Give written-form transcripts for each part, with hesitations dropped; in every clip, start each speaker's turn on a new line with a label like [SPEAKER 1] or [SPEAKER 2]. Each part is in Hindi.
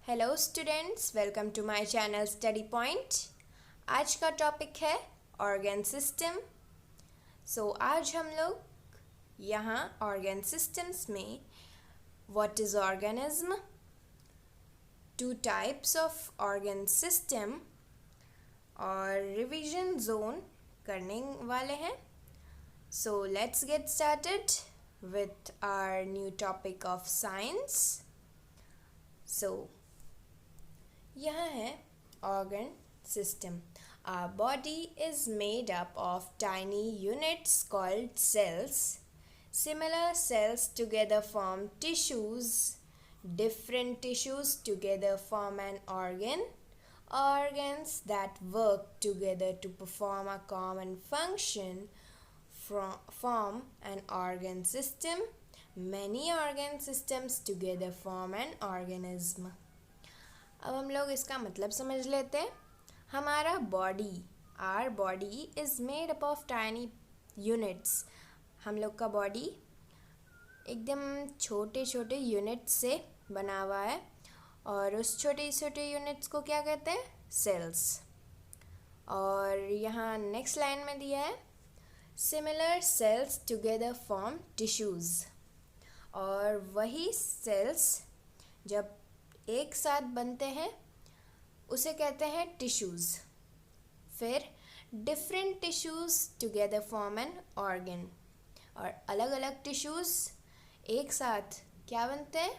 [SPEAKER 1] Hello students, welcome to my channel study point. आज का टॉपिक है ऑर्गन सिस्टम। आज हम लोग यहाँ ऑर्गन सिस्टम्स में what is organism, two types of organ system और रिवीजन जोन करने वाले हैं। So let's get started with our new topic of science. यहाँ है organ system. Our body is made up of tiny units called cells. Similar cells together form tissues. Different tissues together form an organ. Organs that work together to perform a common function form an organ system. Many organ systems together form an organism. अब हम लोग इसका मतलब समझ लेते हैं। हमारा body, our body is made up of tiny units. हम लोग का बॉडी एकदम छोटे छोटे यूनिट्स से बना हुआ है और उस छोटे छोटे यूनिट्स को क्या कहते हैं? सेल्स। और यहाँ नेक्स्ट लाइन में दिया है similar sales together form tissues. और वही सेल्स जब एक साथ बनते हैं उसे कहते हैं टिश्यूज़। फिर different tissues together form an organ. और अलग अलग टिश्यूज़ एक साथ क्या बनते हैं?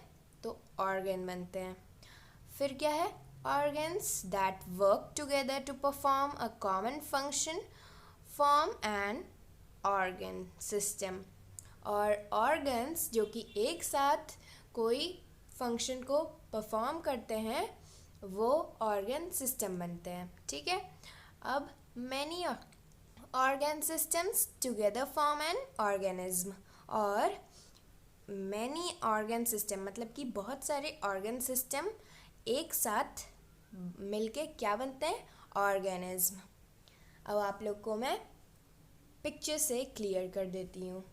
[SPEAKER 1] तो ऑर्गन बनते हैं। फिर क्या है? Organs that work together to perform a common function form an organ system. और ऑर्गन्स जो कि एक साथ कोई फंक्शन को परफॉर्म करते हैं वो ऑर्गन सिस्टम बनते हैं। ठीक है। अब many organ systems together form an organism. और मैनी ऑर्गन सिस्टम मतलब कि बहुत सारे ऑर्गन सिस्टम एक साथ मिलके क्या बनते हैं? ऑर्गेनिज्म। अब आप लोग को मैं पिक्चर से क्लियर कर देती हूँ।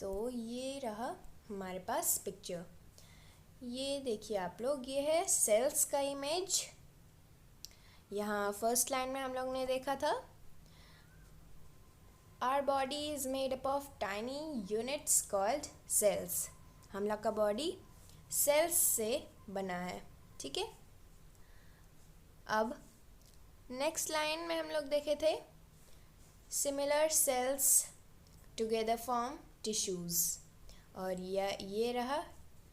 [SPEAKER 1] ये रहा हमारे पास पिक्चर। ये देखिए आप लोग, ये है सेल्स का इमेज। यहाँ फर्स्ट लाइन में हम लोग ने देखा था our body is made up of tiny units called cells. हम लोग का बॉडी सेल्स से बना है। ठीक है। अब नेक्स्ट लाइन में हम लोग देखे थे similar sales together form tissues. और ये रहा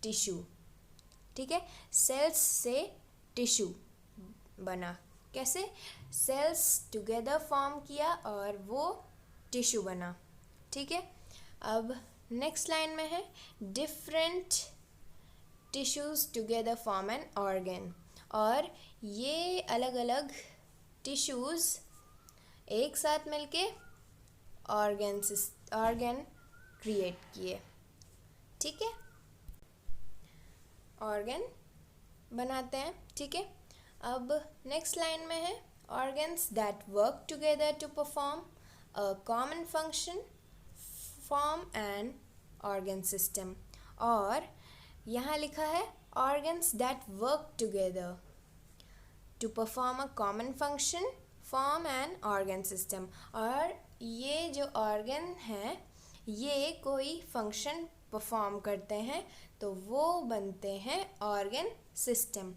[SPEAKER 1] टिश्यू। ठीक है। सेल्स से टिश्यू बना। कैसे? सेल्स टुगेदर फॉर्म किया और वो टिश्यू बना। ठीक है। अब नेक्स्ट लाइन में है different tissues together form an organ. और ये अलग अलग टिश्यूज़ एक साथ मिलके ऑर्गन क्रिएट किए। ठीक है। ऑर्गन बनाते हैं। ठीक है। अब नेक्स्ट लाइन में है organs that work together to perform a common function form an organ system. और यहाँ लिखा है organs that work together to perform a common function form an organ system. और ये जो ऑर्गन हैं ये कोई फंक्शन परफॉर्म करते हैं तो वो बनते हैं ऑर्गन सिस्टम।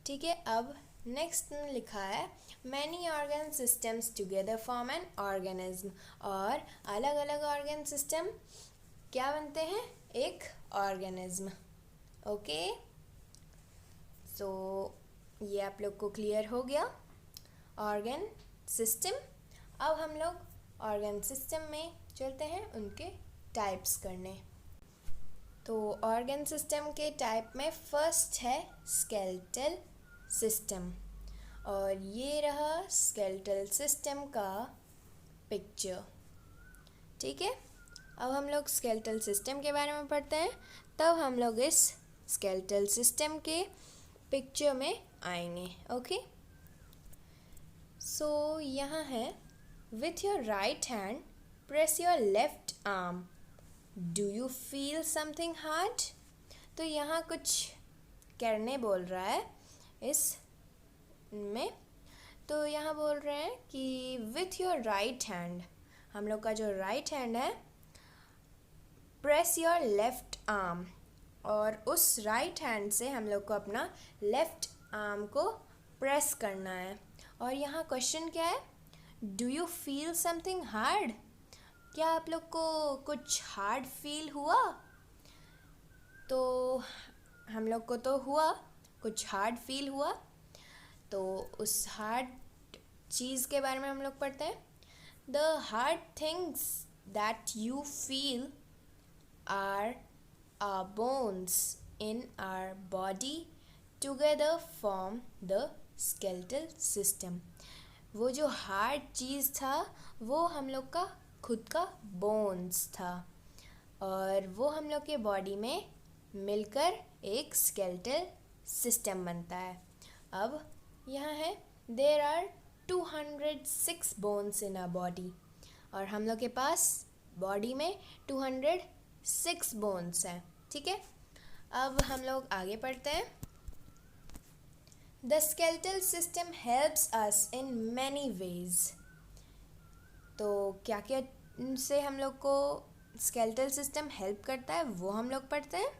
[SPEAKER 1] ठीक है। अब नेक्स्ट में लिखा है many organ systems together form an organism. और अलग अलग ऑर्गन सिस्टम क्या बनते हैं? एक ऑर्गेनिज्म। ओके। ये आप लोग को क्लियर हो गया ऑर्गन सिस्टम। अब हम लोग ऑर्गन सिस्टम में चलते हैं उनके टाइप्स करने। ऑर्गन सिस्टम के टाइप में फर्स्ट है स्केलेटल सिस्टम। और ये रहा स्केलेटल सिस्टम का पिक्चर। ठीक है। अब हम लोग स्केलेटल सिस्टम के बारे में पढ़ते हैं, तब हम लोग इस स्केलेटल सिस्टम के पिक्चर में आएंगे। ओके। यहाँ है with your right hand press your left arm. Do you feel something hard? तो यहाँ कुछ करने बोल रहा है इस में। तो यहाँ बोल रहे हैं कि विथ योर राइट हैंड, हम लोग का जो राइट हैंड है, प्रेस योर लेफ्ट आर्म, और उस राइट हैंड से हम लोग को अपना लेफ्ट आर्म को प्रेस करना है। और यहाँ क्वेश्चन क्या है, do you feel something hard? क्या आप लोग को कुछ हार्ड फील हुआ? तो हम लोग को तो हुआ, कुछ हार्ड फील हुआ। तो उस हार्ड चीज़ के बारे में हम लोग पढ़ते हैं। The hard things that you feel are bones in our body together form the skeletal system। वो जो हार्ड चीज़ था वो हम लोग का खुद का बोन्स था, और वो हम लोग के बॉडी में मिलकर एक स्केलेटल सिस्टम बनता है। अब यहाँ है there are 206 bones in our body, और हम लोग के पास बॉडी में 206 बोन्स हैं। ठीक है, अब हम लोग आगे पढ़ते हैं। The skeletal system helps us in many ways. तो क्या क्या से हम लोग को स्केलेटल सिस्टम हेल्प करता है वो हम लोग पढ़ते हैं।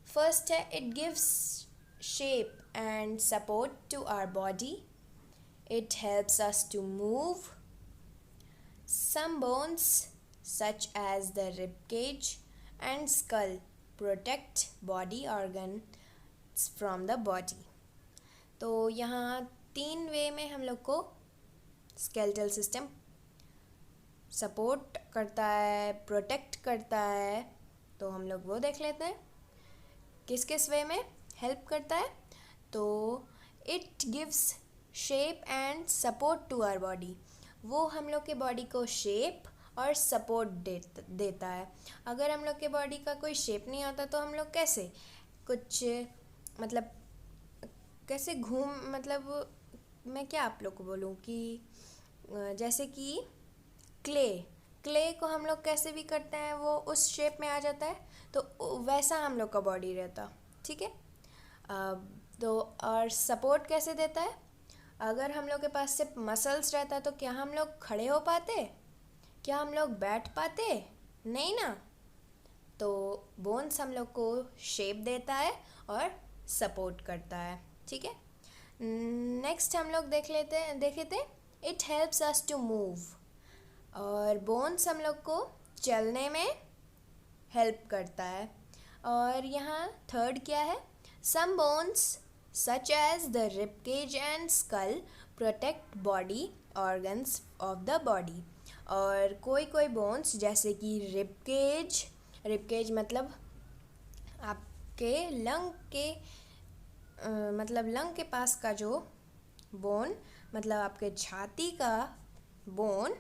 [SPEAKER 1] फर्स्ट है, it gives shape and support to our body. It helps us to move. Some bones such as the rib cage and skull protect body organs from the body। तो यहाँ 3 वे में हम लोग को स्केलेटल सिस्टम सपोर्ट करता है, प्रोटेक्ट करता है। तो हम लोग वो देख लेते हैं किस किस वे में हेल्प करता है। तो it gives shape and support to our body, वो हम लोग के बॉडी को शेप और सपोर्ट देता है। अगर हम लोग के बॉडी का कोई शेप नहीं होता तो हम लोग कैसे कुछ मतलब कैसे मतलब मैं क्या आप लोग को बोलूँ कि जैसे कि क्ले को हम लोग कैसे भी करते हैं वो उस शेप में आ जाता है, तो वैसा हम लोग का बॉडी रहता। ठीक है, तो और सपोर्ट कैसे देता है, अगर हम लोग के पास सिर्फ मसल्स रहता तो क्या हम लोग खड़े हो पाते? क्या हम लोग बैठ पाते? नहीं ना। तो बोन्स हम लोग को शेप देता है और सपोर्ट करता है। ठीक है, नेक्स्ट हम लोग देखे थे it helps us to move, और बोन्स हम लोग को चलने में हेल्प करता है। और यहाँ थर्ड क्या है, some bones such as the rib cage and skull protect body organs of the body. और कोई बोन्स जैसे कि रिब केज मतलब आपके लंग के मतलब लंग के पास का जो बोन, मतलब आपके छाती का बोन,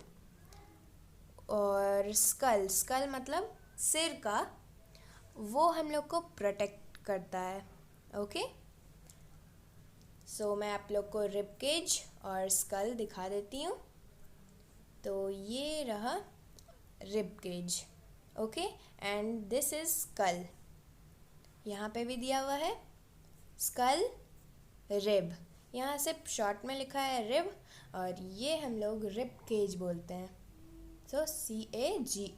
[SPEAKER 1] और स्कल मतलब सिर का, वो हम लोग को प्रोटेक्ट करता है। ओके, सो मैं आप लोग को रिब केज और स्कल दिखा देती हूँ। तो ये रहा rib cage, okay, and this is skull. यहाँ पे भी दिया हुआ है स्कल रिब, यहाँ सिर्फ शॉर्ट में लिखा है रिब, और ये हम लोग रिब केज बोलते हैं। So CAGE,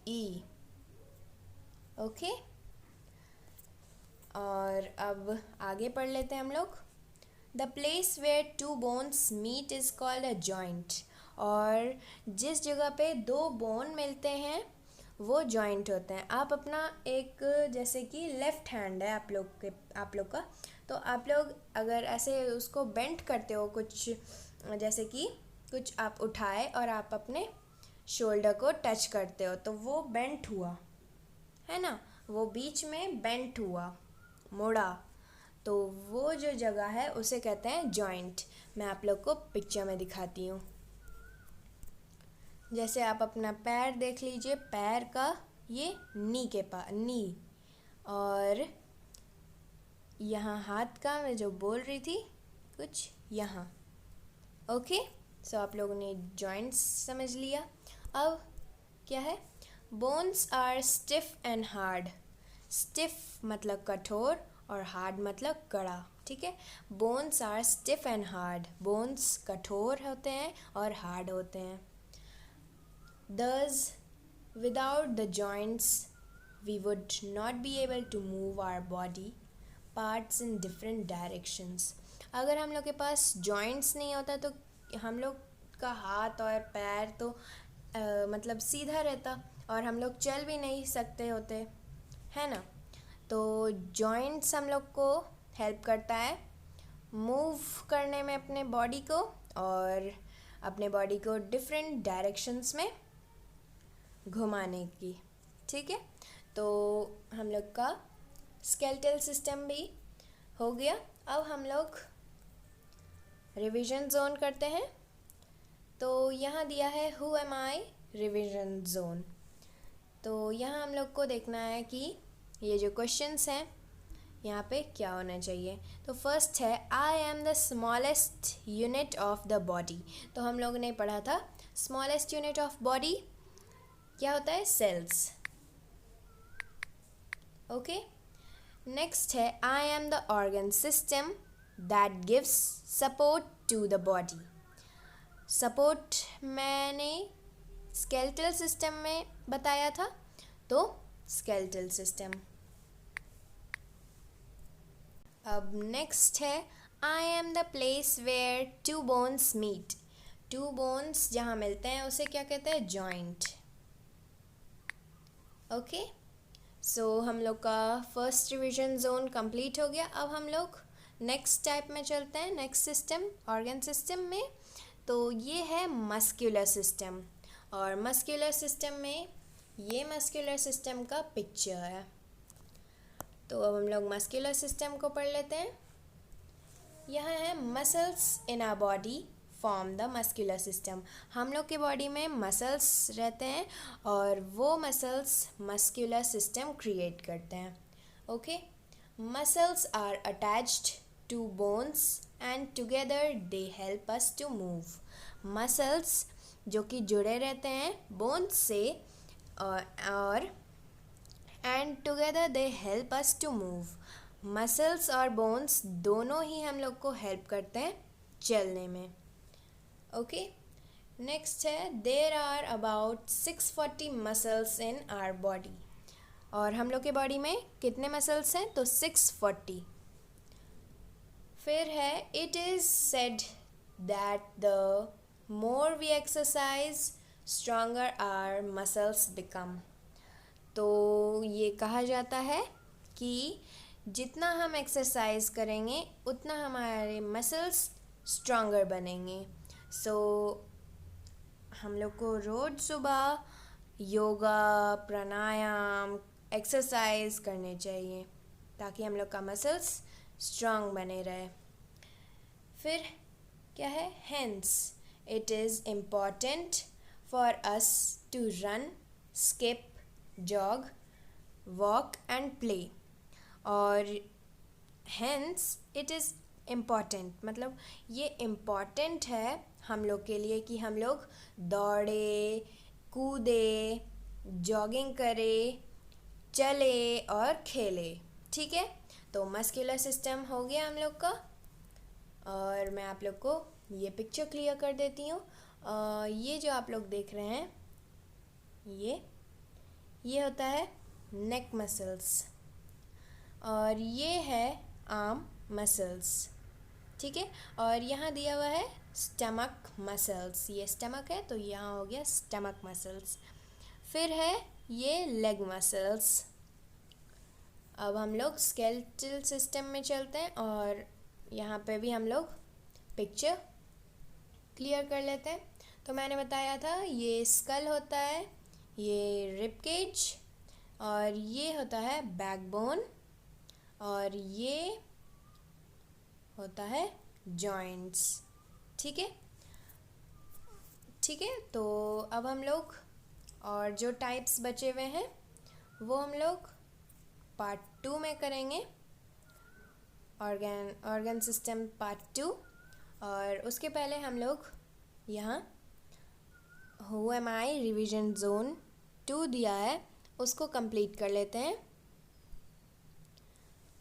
[SPEAKER 1] okay. और अब आगे पढ़ लेते हैं हम लोग। The place where 2 bones meet is called a joint. और जिस जगह पे 2 बोन मिलते हैं वो जॉइंट होते हैं। आप अपना एक, जैसे कि लेफ़्ट हैंड है आप लोग का, तो आप लोग अगर ऐसे उसको बेंड करते हो कुछ, जैसे कि कुछ आप उठाए और आप अपने शोल्डर को टच करते हो तो वो बेंट हुआ है ना, वो बीच में बेंट हुआ, मुड़ा, तो वो जो जगह है उसे कहते हैं जॉइंट। मैं आप लोग को पिक्चर में दिखाती हूँ। जैसे आप अपना पैर देख लीजिए, पैर का ये नी, और यहाँ हाथ का मैं जो बोल रही थी कुछ यहाँ। ओके, सो आप लोगों ने जॉइंट्स समझ लिया। अब क्या है, bones are stiff and hard. Stiff मतलब कठोर और हार्ड मतलब कड़ा, ठीक है। Bones are stiff and hard, bones कठोर होते हैं और हार्ड होते हैं। Thus, without the joints, we would not be able to move our body parts in different directions. अगर हम लोग के पास joints नहीं होता तो हम लोग का हाथ और पैर तो मतलब सीधा रहता और हम लोग चल भी नहीं सकते होते, है ना। तो joints हम लोग को हेल्प करता है मूव करने में अपने बॉडी को, और अपने बॉडी को डिफरेंट डायरेक्शंस में घुमाने की, ठीक है। तो हम लोग का स्केलेटल सिस्टम भी हो गया। अब हम लोग रिवीजन जोन करते हैं। तो यहाँ दिया है who am I revision zone. तो यहाँ हम लोग को देखना है कि ये जो क्वेश्चंस हैं यहाँ पे क्या होना चाहिए। तो फर्स्ट है I am the smallest unit of the body. तो हम लोग ने पढ़ा था स्मॉलेस्ट यूनिट ऑफ बॉडी क्या होता है, सेल्स। ओके, नेक्स्ट है I am the organ system that gives support to the body. Support मैंने स्केलेटल सिस्टम में बताया था, तो स्केलेटल सिस्टम। अब नेक्स्ट है I am the place where two bones meet. Two bones जहाँ मिलते हैं उसे क्या कहते हैं, जॉइंट। ओके, सो हम लोग का फर्स्ट रिवीजन जोन कंप्लीट हो गया। अब हम लोग नेक्स्ट टाइप में चलते हैं, नेक्स्ट सिस्टम ऑर्गन सिस्टम में। तो ये है मस्कुलर सिस्टम, और मस्कुलर सिस्टम में ये मस्कुलर सिस्टम का पिक्चर है। तो अब हम लोग मस्कुलर सिस्टम को पढ़ लेते हैं। यहाँ है muscles in our body form the muscular system. हम लोग के बॉडी में मसल्स रहते हैं और वो मसल्स मस्कुलर सिस्टम क्रिएट करते हैं। Okay, muscles are attached to bones and together they help us to move. Muscles जो कि जुड़े रहते हैं बोन्स से और and together they help us to move. Muscles और बोन्स दोनों ही हम लोग को हेल्प करते हैं चलने में। ओके, नेक्स्ट है there are about 640 muscles in our body. और हम लोग के बॉडी में कितने मसल्स हैं, तो 640। फिर है it is said that the more we exercise stronger our muscles become. तो ये कहा जाता है कि जितना हम एक्सरसाइज करेंगे उतना हमारे मसल्स स्ट्रॉन्गर बनेंगे। सो हम लोग को रोज़ सुबह योगा, प्राणायाम, एक्सरसाइज करने चाहिए ताकि हम लोग का मसल्स स्ट्रॉन्ग बने रहे। फिर क्या है, hence it is important for us to run, skip, jog, walk and play. और हेंस इट इज़ इम्पॉर्टेंट मतलब ये इम्पॉर्टेंट है हम लोग के लिए कि हम लोग दौड़े, कूदे, जॉगिंग करे, चले और खेले, ठीक है। तो मस्कुलर सिस्टम हो गया हम लोग का, और मैं आप लोग को ये पिक्चर क्लियर कर देती हूँ। ये जो आप लोग देख रहे हैं ये होता है नेक मसल्स, और ये है आर्म मसल्स, ठीक है। और यहाँ दिया हुआ है स्टमक मसल्स, ये स्टमक है तो यहाँ हो गया स्टमक मसल्स। फिर है ये लेग मसल्स। अब हम लोग स्केलेटल सिस्टम में चलते हैं और यहाँ पे भी हम लोग पिक्चर क्लियर कर लेते हैं। तो मैंने बताया था ये स्कल होता है, ये रिब केज, और ये होता है बैकबोन, और ये होता है जॉइंट्स, ठीक है। ठीक है, तो अब हम लोग और जो टाइप्स बचे हुए हैं वो हम लोग पार्ट 2 में करेंगे, ऑर्गन सिस्टम पार्ट 2। और उसके पहले हम लोग यहाँ who am I revision zone 2 दिया है उसको कंप्लीट कर लेते हैं।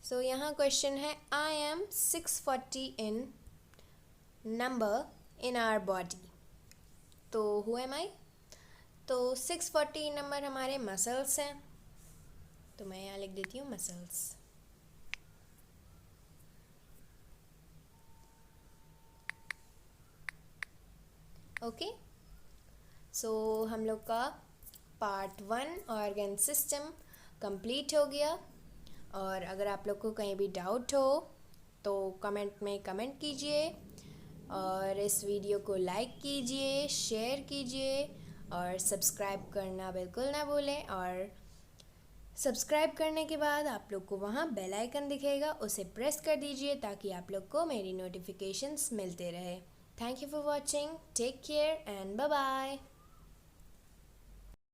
[SPEAKER 1] सो यहाँ क्वेश्चन है, I am 640 in number in our body. तो हु एम आई? तो 640 नंबर हमारे मसल्स हैं, तो मैं यहाँ लिख देती हूँ मसल्स। ओके, सो हम लोग का पार्ट 1 ऑर्गन सिस्टम कंप्लीट हो गया। और अगर आप लोग को कहीं भी डाउट हो तो कमेंट में कमेंट कीजिए, और इस वीडियो को लाइक कीजिए, शेयर कीजिए, और सब्सक्राइब करना बिल्कुल ना भूलें। और सब्सक्राइब करने के बाद आप लोग को वहाँ बेल आइकन दिखेगा, उसे प्रेस कर दीजिए ताकि आप लोग को मेरी नोटिफिकेशंस मिलते रहे। Thank you for watching, take care and bye bye.